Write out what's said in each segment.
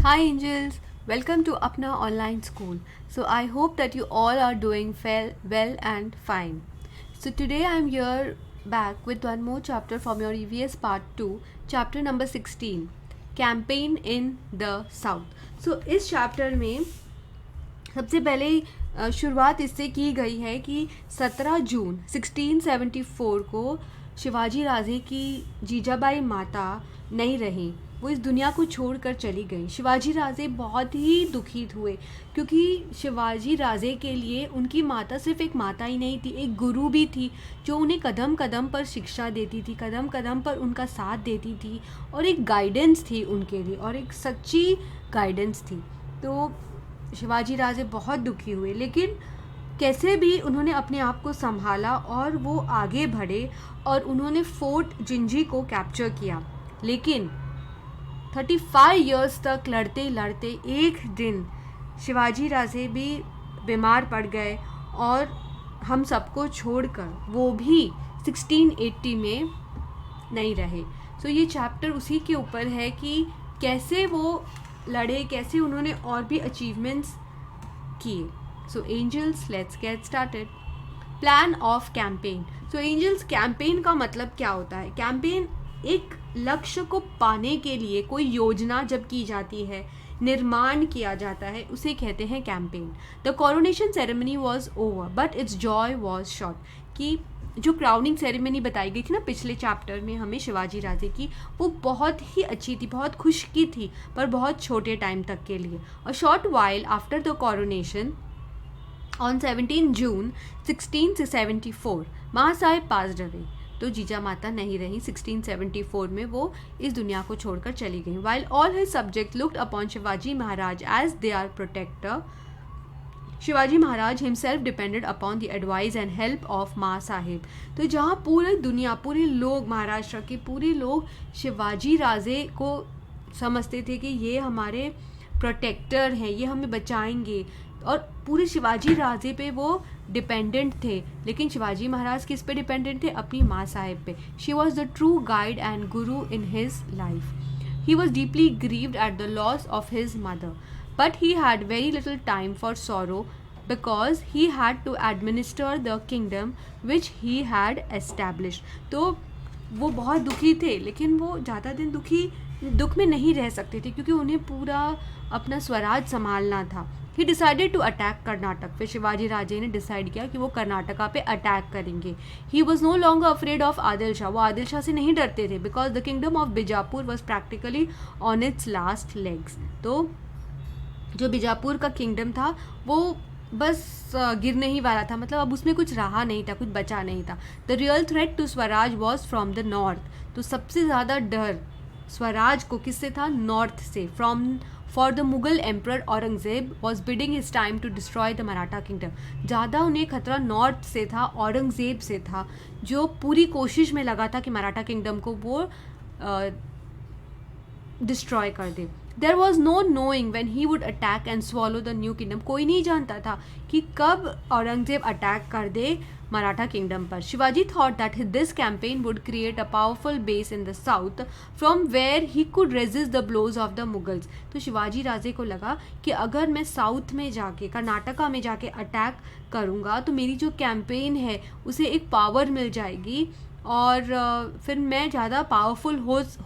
Hi angels, welcome to Apna Online School. So I hope that you all are doing well and fine. So today I am here back with one more chapter from your EVS part 2, chapter number 16, Campaign in the South. So इस chapter में सबसे पहले शुरुआत इससे की गई है कि 17 जून 1674 को शिवाजी राजे की जीजाबाई माता नहीं रहीं, वो इस दुनिया को छोड़कर चली गई। शिवाजी राजे बहुत ही दुखित हुए क्योंकि शिवाजी राजे के लिए उनकी माता सिर्फ एक माता ही नहीं थी, एक गुरु भी थी जो उन्हें कदम कदम पर शिक्षा देती थी, कदम कदम पर उनका साथ देती थी और एक गाइडेंस थी उनके लिए, और एक सच्ची गाइडेंस थी। तो शिवाजी राजे बहुत दुखी हुए, लेकिन कैसे भी उन्होंने अपने आप को संभाला और वो आगे बढ़े और उन्होंने फोर्ट जिंजी को कैप्चर किया। लेकिन 35 इयर्स तक लड़ते लड़ते एक दिन शिवाजी राजे भी बीमार पड़ गए और हम सबको छोड़कर वो भी 1680 में नहीं रहे। सो ये चैप्टर उसी के ऊपर है कि कैसे वो लड़े, कैसे उन्होंने और भी अचीवमेंट्स किए। So angels, let's get started. Plan of campaign. So angels, campaign का मतलब क्या होता है? कैंपेन एक लक्ष्य को पाने के लिए कोई योजना जब की जाती है, निर्माण किया जाता है, उसे कहते हैं campaign. The coronation ceremony was over but it's Joy was short. कि जो क्राउनिंग सेरेमनी बताई गई थी ना पिछले चैप्टर में हमें शिवाजी राजे की, वो बहुत ही अच्छी थी, बहुत खुश की थी, पर बहुत छोटे टाइम तक के लिए। A short while after the coronation on 17 जून 1674 माँ साहेब पास्ड अवे। तो जीजा माता नहीं रही, 1674 में वो इस दुनिया को छोड़कर चली गई। While all his subject looked upon Shivaji Maharaj as they are protector, Shivaji Maharaj himself depended upon the advice and help of Maa Saheb. तो जहाँ पूरी दुनिया, पूरे लोग, महाराष्ट्र के पूरे लोग शिवाजी राजे को समझते थे कि ये हमारे प्रोटेक्टर हैं, ये हमें बचाएंगे, और पूरे शिवाजी राजे पे वो डिपेंडेंट थे। लेकिन शिवाजी महाराज किस पे डिपेंडेंट थे? अपनी माँ साहेब पे। She was the true guide and guru in his life. He was deeply grieved at the loss of his mother, but he had very little time for sorrow because he had to administer the kingdom which he had established. तो वो बहुत दुखी थे, लेकिन वो ज़्यादा दिन दुख में नहीं रह सकते थे क्योंकि उन्हें पूरा अपना स्वराज संभालना था। He decided to attack Karnataka. फिर शिवाजी राजे ने डिसाइड किया कि वो कर्नाटका पे अटैक करेंगे। He was no longer afraid of Adil Shah. वो आदिल शाह से नहीं डरते थे because the kingdom of Bijapur was practically on its last legs. तो जो बीजापुर का किंगडम था वो बस गिरने ही वाला था, मतलब अब उसमें कुछ रहा नहीं था, कुछ बचा नहीं था। The real threat to Swaraj was from the north. तो सबसे ज़्यादा डर स्वराज को किससे था? नॉर्थ से। For the Mughal emperor Aurangzeb was biding his time to destroy the Maratha kingdom. ज़्यादा उन्हें खतरा नॉर्थ से था, औरंगजेब से था, जो पूरी कोशिश में लगा था कि मराठा किंगडम को वो डिस्ट्रॉय कर दे। There was no knowing when he would attack and swallow the new kingdom. कोई नहीं जानता था कि कब औरंगजेब अटैक कर दे मराठा किंगडम पर। Shivaji thought that this campaign would create a powerful base in the south from where he could resist the blows of the Mughals. तो शिवाजी राजे को लगा कि अगर मैं साउथ में जाके, कर्नाटका में जाके अटैक करूँगा तो मेरी जो कैंपेन है उसे एक पावर मिल जाएगी और फिर मैं ज़्यादा पावरफुल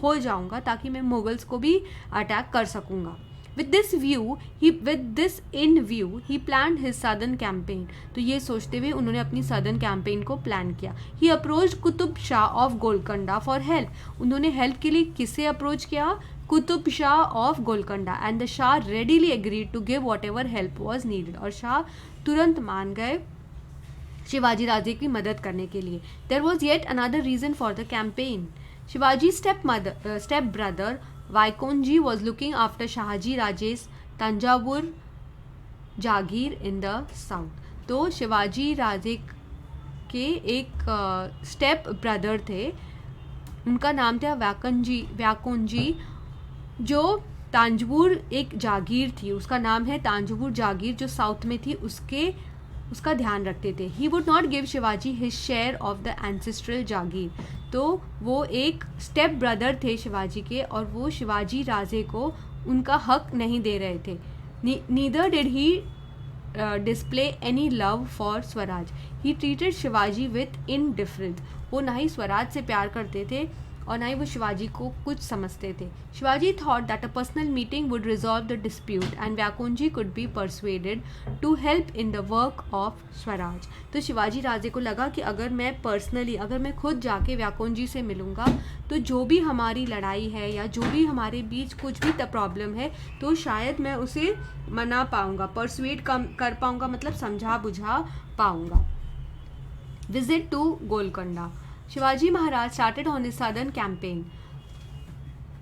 हो जाऊँगा ताकि मैं मुगल्स को भी अटैक कर सकूँगा। With this in view he plan his southern campaign. तो ये सोचते हुए उन्होंने अपनी सदर्न कैंपेन को प्लान किया। He approach Qutub Shah of Golconda for help. उन्होंने हेल्प के लिए किसे अप्रोच किया? Qutub Shah of Golconda. And the Shah readily agreed to give whatever help was needed. और शाह तुरंत मान गए शिवाजी राजे की मदद करने के लिए। There was yet another reason for the campaign. Shivaji step brother वाइकोनजी was looking after Shahaji Raje's Thanjavur jagir in the south. तो शिवाजी राजे के एक स्टेप ब्रदर थे, उनका नाम था व्याकोनजी, जो तांजवुर एक जागीर थी, उसका नाम है तांजवुर जागीर, जो साउथ में थी, उसका ध्यान रखते थे। He would not give Shivaji his share of the ancestral jagir. तो वो एक स्टेप ब्रदर थे शिवाजी के और वो शिवाजी राजे को उनका हक नहीं दे रहे थे. Neither did he display any love for Swaraj. He treated Shivaji with indifference. वो ना ही स्वराज से प्यार करते थे और ना ही वो शिवाजी को कुछ समझते थे. Shivaji thought that a personal meeting would resolve the dispute and व्याकुंजी could be persuaded to help in the work of Swaraj. तो शिवाजी राजे को लगा कि अगर मैं खुद जाके व्याकुंजी से मिलूँगा तो जो भी हमारी लड़ाई है या जो भी हमारे बीच कुछ भी प्रॉब्लम है तो शायद मैं उसे मना पाऊँगा, परसुएड कर पाऊँगा, मतलब समझा बुझा पाऊँगा. Visit to Golconda. Shivaji Maharaj started on his southern campaign.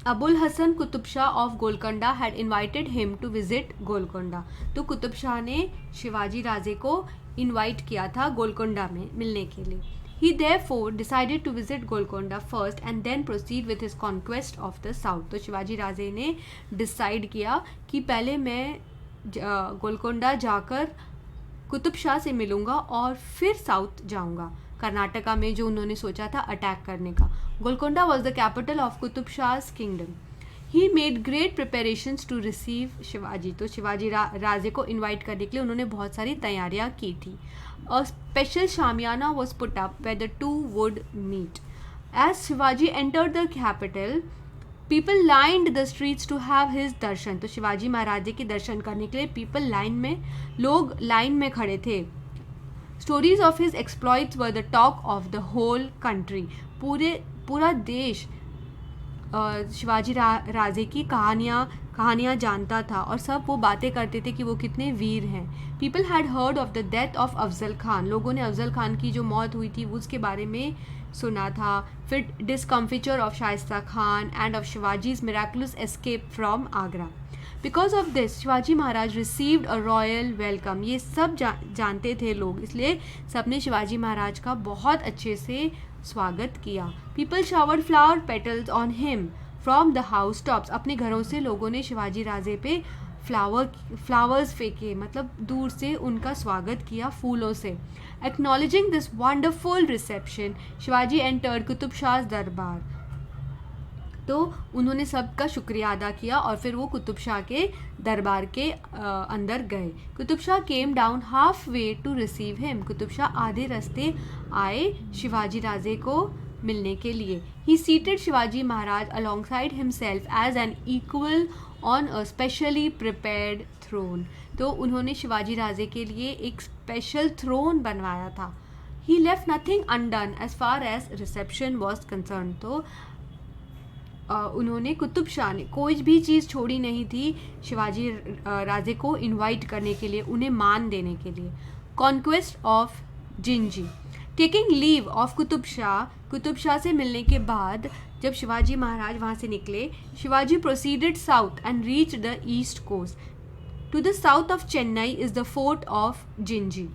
Abul Hasan Qutub Shah of Golconda had invited him to visit Golconda. तो कुतुब शाह ने शिवाजी राजे को इनवाइट किया था गोलकोंडा में मिलने के लिए. He therefore decided to visit Golconda first and then proceed with his conquest of the south. तो शिवाजी राजे ने डिसाइड किया कि पहले मैं गोलकोंडा जाकर कुतुब शाह से मिलूँगा और फिर साउथ जाऊँगा, कर्नाटका में जो उन्होंने सोचा था अटैक करने का. Golconda was the capital of Qutub Shah's kingdom. He made great preparations to receive Shivaji. तो शिवाजी राजे को इनवाइट करने के लिए उन्होंने बहुत सारी तैयारियां की थी. A special shamiana was put up where the two would meet. As Shivaji entered the capital people lined the streets to have his darshan. तो शिवाजी महाराज के दर्शन करने के लिए लोग लाइन में खड़े थे. Stories of his exploits were the talk of the whole country. पूरा देश शिवाजी राजे की कहानियाँ जानता था और सब वो बातें करते थे कि वो कितने वीर हैं. People had heard of the death of Afzal Khan. लोगों ने अफजल खान की जो मौत हुई थी उसके बारे में सुना था. फिर discomfiture of Shaista Khan and of Shivaji's miraculous escape from Agra. Because of this, Shivaji Maharaj received a royal welcome. ये सब जानते थे लोग, इसलिए सबने शिवाजी महाराज का बहुत अच्छे से स्वागत किया. People showered flower petals on him from the house tops. अपने घरों से लोगों ने शिवाजी राजे पे फ्लावर्स फेंके, मतलब दूर से उनका स्वागत किया फूलों से. Acknowledging this wonderful reception, Shivaji entered Qutub Shah दरबार. तो उन्होंने सबका शुक्रिया अदा किया और फिर वो कुतुब शाह के दरबार के अंदर गए. Qutub Shah came down half way to receive him. Qutub Shah आधे रास्ते आए शिवाजी राजे को मिलने के लिए. He seated Shivaji Maharaj alongside himself as an equal on a specially prepared throne. तो उन्होंने शिवाजी राजे के लिए एक स्पेशल थ्रोन बनवाया था. He left nothing undone as far as reception was concern. तो उन्होंने कुतुब शाह ने कोई भी चीज़ छोड़ी नहीं थी शिवाजी राजे को इनवाइट करने के लिए, उन्हें मान देने के लिए. Conquest of Gingee. Taking leave of Qutub Shah से मिलने के बाद जब शिवाजी महाराज वहाँ से निकले, Shivaji proceeded south and reach the east coast. To the south of Chennai is the fort of Gingee.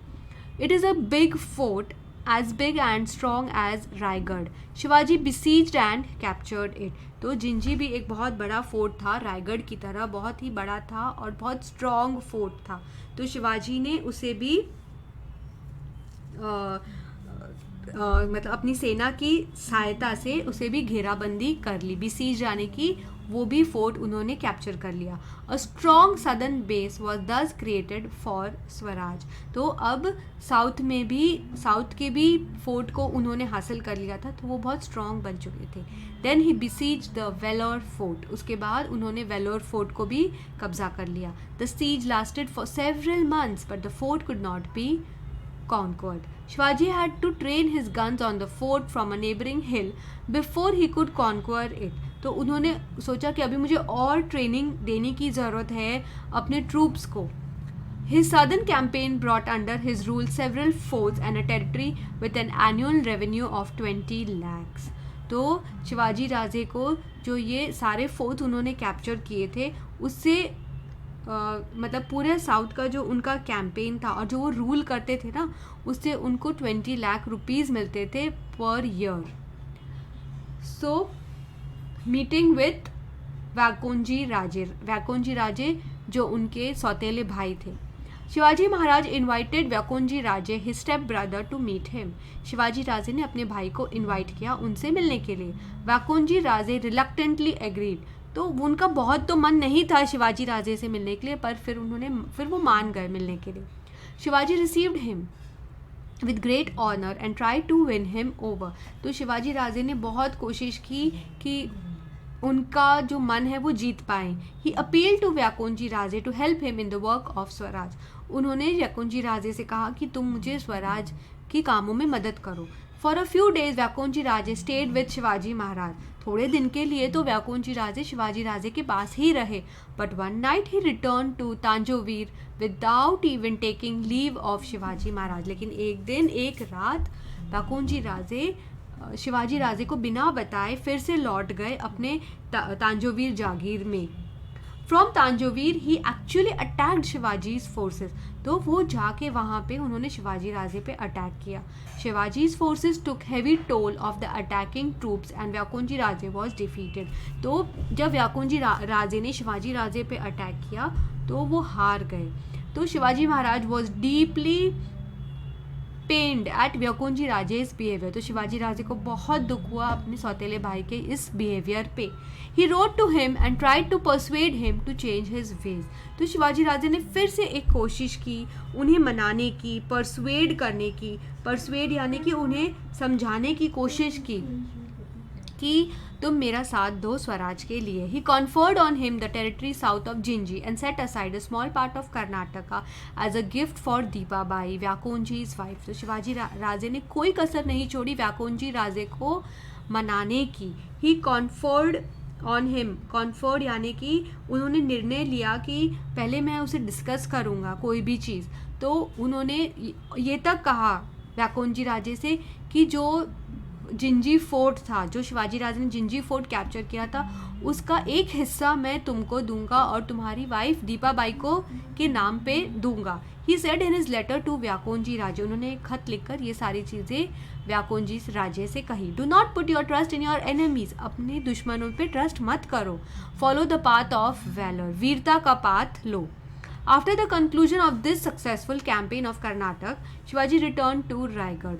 It is a big fort as big and strong as Raigad. Shivaji besieged and captured it. तो जिंजी भी एक बहुत बड़ा फोर्ट था, रायगढ़ की तरह बहुत ही बड़ा था और बहुत स्ट्रॉन्ग फोर्ट था. तो शिवाजी ने उसे भी मतलब अपनी सेना की सहायता से उसे भी घेराबंदी कर ली. बिसीज जाने की वो भी फोर्ट उन्होंने कैप्चर कर लिया. A strong southern base was दस क्रिएटेड फॉर स्वराज. तो अब साउथ के भी फोर्ट को उन्होंने हासिल कर लिया था, तो वो बहुत स्ट्रॉन्ग बन चुके थे. Then he besiege the Vellore fort. उसके बाद उन्होंने वेलोर फोर्ट को भी कब्जा कर लिया. The siege lasted for several months but the fort could not be conquered. Shivaji had to train his guns on the fort from a neighboring hill before he could conquer it. तो उन्होंने सोचा कि अभी मुझे और training देने की ज़रूरत है अपने ट्रूप्स को. His southern campaign brought under his rule several forts and a territory with an annual revenue of 20 lakhs. तो शिवाजी राजे को जो ये सारे फोर्ट्स उन्होंने कैप्चर किए थे उससे मतलब पूरे साउथ का जो उनका कैंपेन था और जो वो रूल करते थे ना, उससे उनको 20 लाख रुपीज़ मिलते थे per year. So meeting with व्याकुंजी राजे जो उनके सौतेले भाई थे. शिवाजी महाराज इनवाइटेड व्याकुंजी Raje his step brother to meet him. Shivaji Raje ने अपने भाई को इनवाइट किया उनसे मिलने के लिए. व्याकुंजी राजे रिलक्टेंटली एग्रीड. तो उनका बहुत तो मन नहीं था शिवाजी राजे से मिलने के लिए, पर फिर वो मान गए मिलने के लिए. Shivaji received him with great honour and try to win him over. तो शिवाजी राजे ने बहुत कोशिश की कि उनका जो मन है वो जीत पाए. ही अपील टू व्याकुंजी Raje to help him in the work of swaraj. उन्होंने व्याकुंजी राजे से कहा कि तुम मुझे स्वराज की कामों में मदद करो. फॉर अ फ्यू डेज व्याकुंजी राजे स्टेड विद शिवाजी महाराज. थोड़े दिन के लिए तो व्याकुंजी राजे शिवाजी राजे के पास ही रहे. But one night he return to Thanjavur without even taking leave of Shivaji Maharaj. लेकिन एक दिन एक रात व्याकुंजी राजे शिवाजी राजे को बिना बताए फिर से लौट गए अपने तांजोवीर जागीर में. From Thanjavur he actually attacked Shivaji's forces. तो वो जाके वहाँ पे उन्होंने शिवाजी राजे पे अटैक किया. Shivaji's forces took heavy toll of the attacking troops and व्याकुंजी राजे वॉज डिफीटेड. तो जब व्याकुंजी राजे ने शिवाजी राजे पे अटैक किया तो वो हार गए. तो शिवाजी महाराज वॉज डीपली पेन्ड एट व्याकुंजी राजे's बिहेवियर. तो शिवाजी राजे को बहुत दुख हुआ अपने सौतेले भाई के इस बिहेवियर पे. He wrote to him and tried to persuade him to change his ways. तो शिवाजी राजे ने फिर से एक कोशिश की उन्हें मनाने की, परसुएड करने की. परसुएड यानी कि उन्हें समझाने की कोशिश की कि तुम मेरा साथ दो स्वराज के लिए. He conferred on him the territory south of Gingee and set aside a small part of Karnataka as a gift for Deepabai व्याकुंजीज वाइफ. तो शिवाजी राजे ने कोई कसर नहीं छोड़ी व्याकुंजी राजे को मनाने की. ही कॉन्फर्ड ऑन हिम, कॉन्फर्ड यानी कि उन्होंने निर्णय लिया कि पहले मैं उसे डिस्कस करूँगा कोई भी चीज़. तो उन्होंने ये तक कहा व्याकुंजी राजे से कि जो जिंजी फोर्ट था, जो शिवाजी राजे ने जिंजी फोर्ट कैप्चर किया था, उसका एक हिस्सा मैं तुमको दूंगा और तुम्हारी वाइफ दीपाबाई को के नाम पे दूंगा. He said in his letter to व्याकुंजी राजे. उन्होंने एक खत लिखकर ये सारी चीज़ें व्याकुंजी राजे से कही. Do not put your trust in your enemies. अपने दुश्मनों पे ट्रस्ट मत करो. Follow the path of valour. वीरता का पाथ लो. After the conclusion of this successful campaign of Karnataka Shivaji return to Raigad.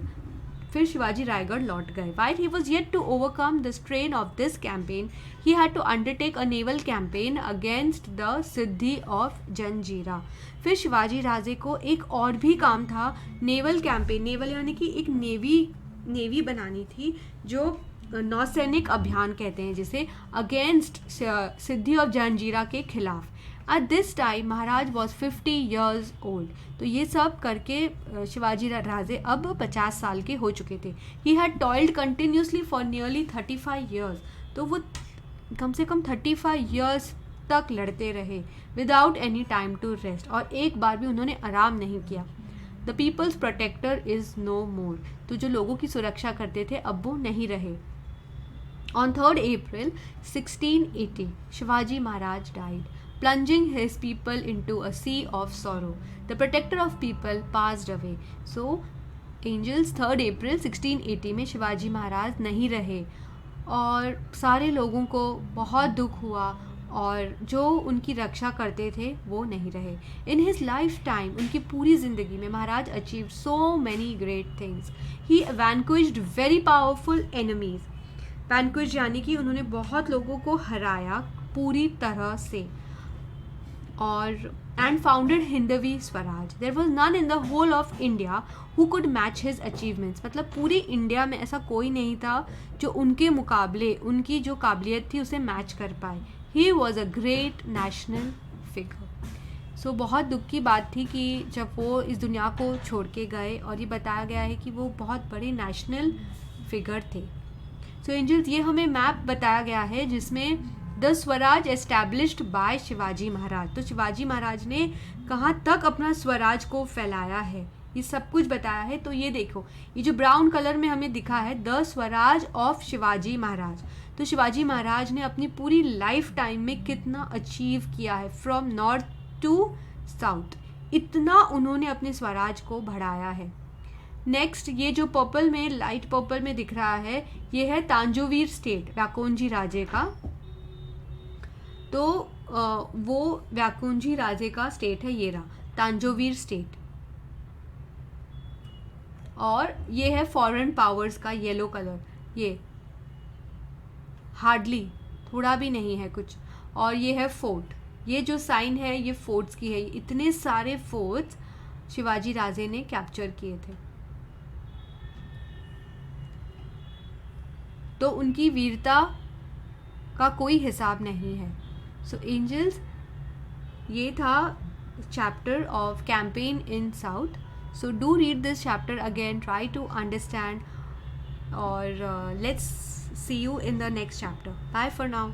फिर शिवाजी रायगढ़ लौट गए. While he was yet to overcome the strain of this campaign, he had to undertake a naval campaign against the Siddhi of जंजीरा. फिर शिवाजी राजे को एक और भी काम था, नेवल कैंपेन. नेवल यानी कि एक नेवी बनानी थी जो नौसैनिक अभियान कहते हैं जिसे, अगेंस्ट सिद्धि ऑफ जंजीरा के खिलाफ. At this time Maharaj was 50 years old. तो ये सब करके शिवाजी राजे अब 50 साल के हो चुके थे. He had toiled continuously for nearly 35 years. तो वो कम से कम 35 years तक लड़ते रहे without any time to rest, और एक बार भी उन्होंने आराम नहीं किया. The people's protector is no more. तो जो लोगों की सुरक्षा करते थे अब वो नहीं रहे. On 3rd April 1680, Shivaji Maharaj died, plunging his people into a sea of sorrow. The protector of people passed away. So, angels 3rd April 1680 में शिवाजी महाराज नहीं रहे और सारे लोगों को बहुत दुख हुआ, और जो उनकी रक्षा करते थे वो नहीं रहे. इन हिज लाइफ टाइम, उनकी पूरी ज़िंदगी में Maharaj achieve so many great things. He vanquished very powerful enemies. Vanquish यानी कि उन्होंने बहुत लोगों को हराया पूरी तरह से, और and founded Hindavi Swaraj. There was none in the whole of India who could match his achievements. मतलब पूरी इंडिया में ऐसा कोई नहीं था जो उनके मुकाबले, उनकी जो काबिलियत थी उसे मैच कर पाए. He was a great national figure. So बहुत दुख की बात थी कि जब वो इस दुनिया को छोड़ के गए, और ये बताया गया है कि वो बहुत बड़े नेशनल फिगर थे. सो एंजल्स, ये हमें मैप बताया गया है जिसमें the swaraj established by Shivaji Maharaj. तो शिवाजी महाराज ने कहाँ तक अपना स्वराज को फैलाया है ये सब कुछ बताया है. तो ये देखो, ये जो ब्राउन कलर में हमें दिखा है, द स्वराज ऑफ शिवाजी महाराज. तो शिवाजी महाराज ने अपनी पूरी लाइफ टाइम में कितना अचीव किया है, फ्रॉम नॉर्थ टू साउथ. इतना उन्होंने अपने स्वराज को बढ़ाया है. नेक्स्ट, ये जो पर्पल में, लाइट पर्पल में दिख रहा है, ये है तांजोवीर स्टेट, व्याकुंजी राजे का. तो वो व्याकुंजी राजे का स्टेट है, ये रहा तांजोवीर स्टेट. और ये है फॉरेन पावर्स का येलो कलर, ये हार्डली, थोड़ा भी नहीं है कुछ. और ये है फोर्ट। ये जो साइन है ये फोर्ट्स की है। इतने सारे फोर्ट्स शिवाजी राजे ने कैप्चर किए थे। तो उनकी वीरता का कोई हिसाब नहीं है। सो एंजल्स, ये था chapter of campaign in south. So do read this chapter again, try to understand, और let's see you in the next chapter. Bye for now.